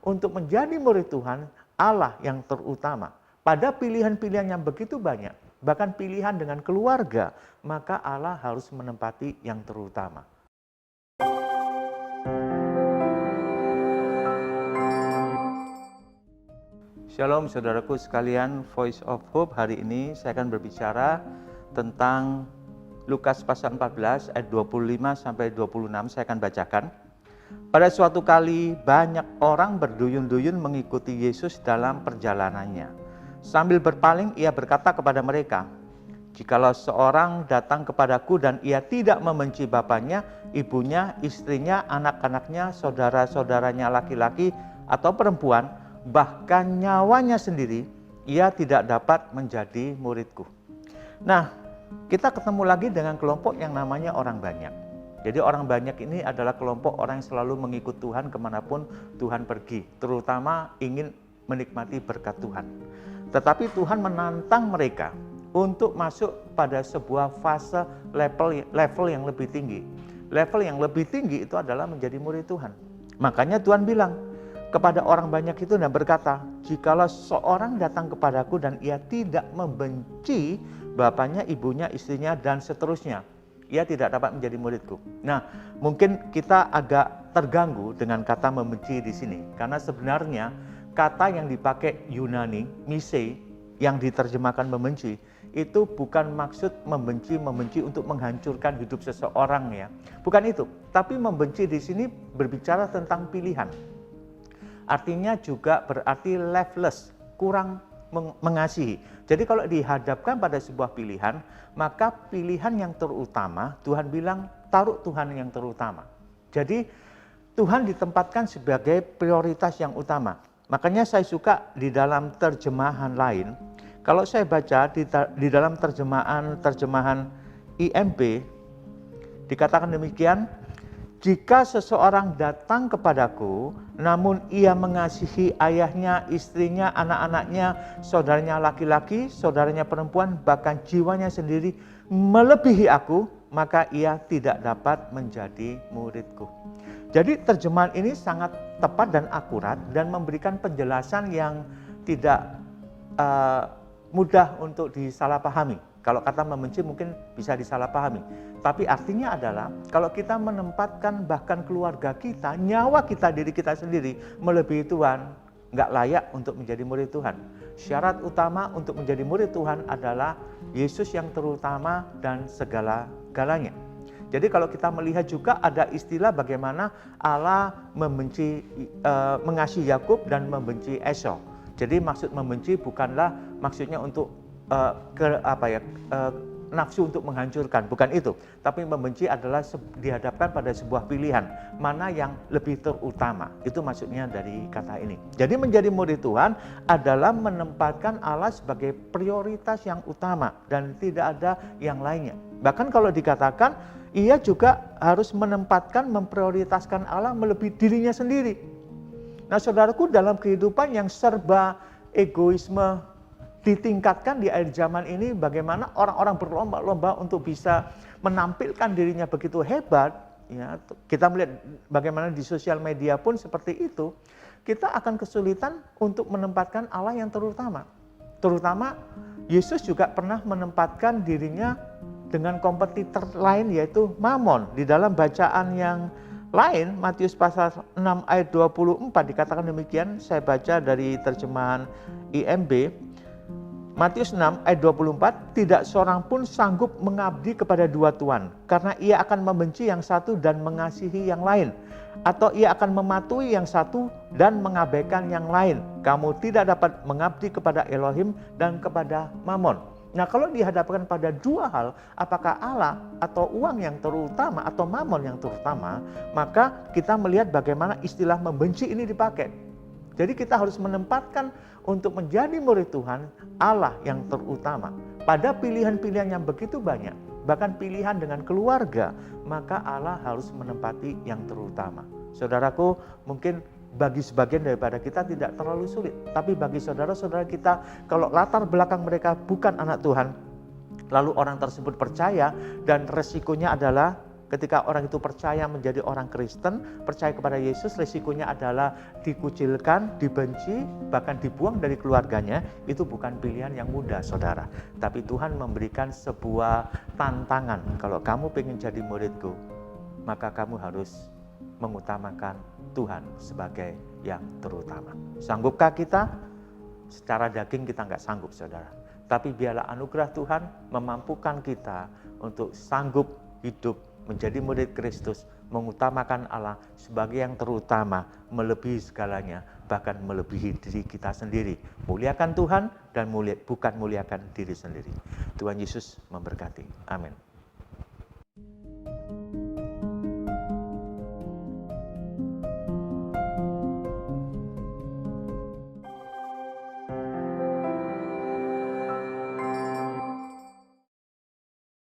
untuk menjadi murid Tuhan, Allah yang terutama. Pada pilihan-pilihan yang begitu banyak, bahkan pilihan dengan keluarga, maka Allah harus menempati yang terutama. Shalom saudaraku sekalian, Voice of Hope hari ini saya akan berbicara tentang Lukas pasal 14 ayat 25 sampai 26, saya akan bacakan. Pada suatu kali banyak orang berduyun-duyun mengikuti Yesus dalam perjalanannya. Sambil berpaling ia berkata kepada mereka, "Jikalau seorang datang kepadaku dan ia tidak membenci bapaknya, ibunya, istrinya, anak-anaknya, saudara-saudaranya laki-laki atau perempuan, bahkan nyawanya sendiri, ia tidak dapat menjadi muridku." Nah, kita ketemu lagi dengan kelompok yang namanya orang banyak. Jadi orang banyak ini adalah kelompok orang yang selalu mengikut Tuhan kemanapun Tuhan pergi, terutama ingin menikmati berkat Tuhan. Tetapi Tuhan menantang mereka untuk masuk pada sebuah fase level yang lebih tinggi. Level yang lebih tinggi itu adalah menjadi murid Tuhan. Makanya Tuhan bilang kepada orang banyak itu dan berkata, "Jikalau seorang datang kepadaku dan ia tidak membenci bapaknya, ibunya, istrinya, dan seterusnya, ia tidak dapat menjadi muridku." Nah, mungkin kita agak terganggu dengan kata membenci di sini, karena sebenarnya kata yang dipakai Yunani, misei, yang diterjemahkan membenci, itu bukan maksud membenci untuk menghancurkan hidup seseorang ya. Bukan itu, tapi membenci di sini berbicara tentang pilihan. Artinya juga berarti leveless, kurang mengasihi. Jadi kalau dihadapkan pada sebuah pilihan, maka pilihan yang terutama, Tuhan bilang taruh Tuhan yang terutama. Jadi Tuhan ditempatkan sebagai prioritas yang utama. Makanya saya suka di dalam terjemahan lain, kalau saya baca di dalam terjemahan IMB, dikatakan demikian, "Jika seseorang datang kepadaku, namun ia mengasihi ayahnya, istrinya, anak-anaknya, saudaranya laki-laki, saudaranya perempuan, bahkan jiwanya sendiri melebihi aku, maka ia tidak dapat menjadi muridku." Jadi terjemahan ini sangat tepat dan akurat dan memberikan penjelasan yang tidak mudah untuk disalahpahami. Kalau kata membenci mungkin bisa disalahpahami. Tapi artinya adalah kalau kita menempatkan bahkan keluarga kita, nyawa kita, diri kita sendiri melebihi Tuhan, nggak layak untuk menjadi murid Tuhan. Syarat utama untuk menjadi murid Tuhan adalah Yesus yang terutama dan segala-galanya. Jadi kalau kita melihat juga ada istilah bagaimana Allah mengasihi Yakub dan membenci Esau. Jadi maksud membenci bukanlah maksudnya untuk nafsu untuk menghancurkan, bukan itu. Tapi membenci adalah dihadapkan pada sebuah pilihan, mana yang lebih terutama. Itu maksudnya dari kata ini. Jadi menjadi murid Tuhan adalah menempatkan Allah sebagai prioritas yang utama dan tidak ada yang lainnya. Bahkan kalau dikatakan, ia juga harus memprioritaskan Allah melebihi dirinya sendiri. Nah saudaraku, dalam kehidupan yang serba egoisme ditingkatkan di akhir zaman ini, bagaimana orang-orang berlomba-lomba untuk bisa menampilkan dirinya begitu hebat, ya, kita melihat bagaimana di sosial media pun seperti itu, kita akan kesulitan untuk menempatkan Allah yang terutama. Terutama Yesus juga pernah menempatkan dirinya dengan kompetitor lain, yaitu Mamon. Di dalam bacaan yang lain, Matius pasal 6 ayat 24 dikatakan demikian, saya baca dari terjemahan IMB. Matius 6 ayat 24, "Tidak seorang pun sanggup mengabdi kepada dua tuan, karena ia akan membenci yang satu dan mengasihi yang lain, atau ia akan mematuhi yang satu dan mengabaikan yang lain. Kamu tidak dapat mengabdi kepada Elohim dan kepada Mamon." Nah kalau dihadapkan pada dua hal, apakah Allah atau uang yang terutama atau Mamon yang terutama, maka kita melihat bagaimana istilah membenci ini dipakai. Jadi kita harus menempatkan untuk menjadi murid Tuhan, Allah yang terutama. Pada pilihan-pilihan yang begitu banyak, bahkan pilihan dengan keluarga, maka Allah harus menempati yang terutama. Saudaraku, mungkin bagi sebagian daripada kita tidak terlalu sulit. Tapi bagi saudara-saudara kita, kalau latar belakang mereka bukan anak Tuhan, lalu orang tersebut percaya dan resikonya adalah Ketika orang itu percaya menjadi orang Kristen, percaya kepada Yesus, risikonya adalah dikucilkan, dibenci, bahkan dibuang dari keluarganya. Itu bukan pilihan yang mudah, saudara. Tapi Tuhan memberikan sebuah tantangan. Kalau kamu ingin jadi muridku, maka kamu harus mengutamakan Tuhan sebagai yang terutama. Sanggupkah kita? Secara daging kita nggak sanggup, saudara. Tapi biarlah anugerah Tuhan memampukan kita untuk sanggup hidup menjadi murid Kristus, mengutamakan Allah sebagai yang terutama, melebihi segalanya, bahkan melebihi diri kita sendiri. Muliakan Tuhan dan bukan muliakan diri sendiri. Tuhan Yesus memberkati. Amin.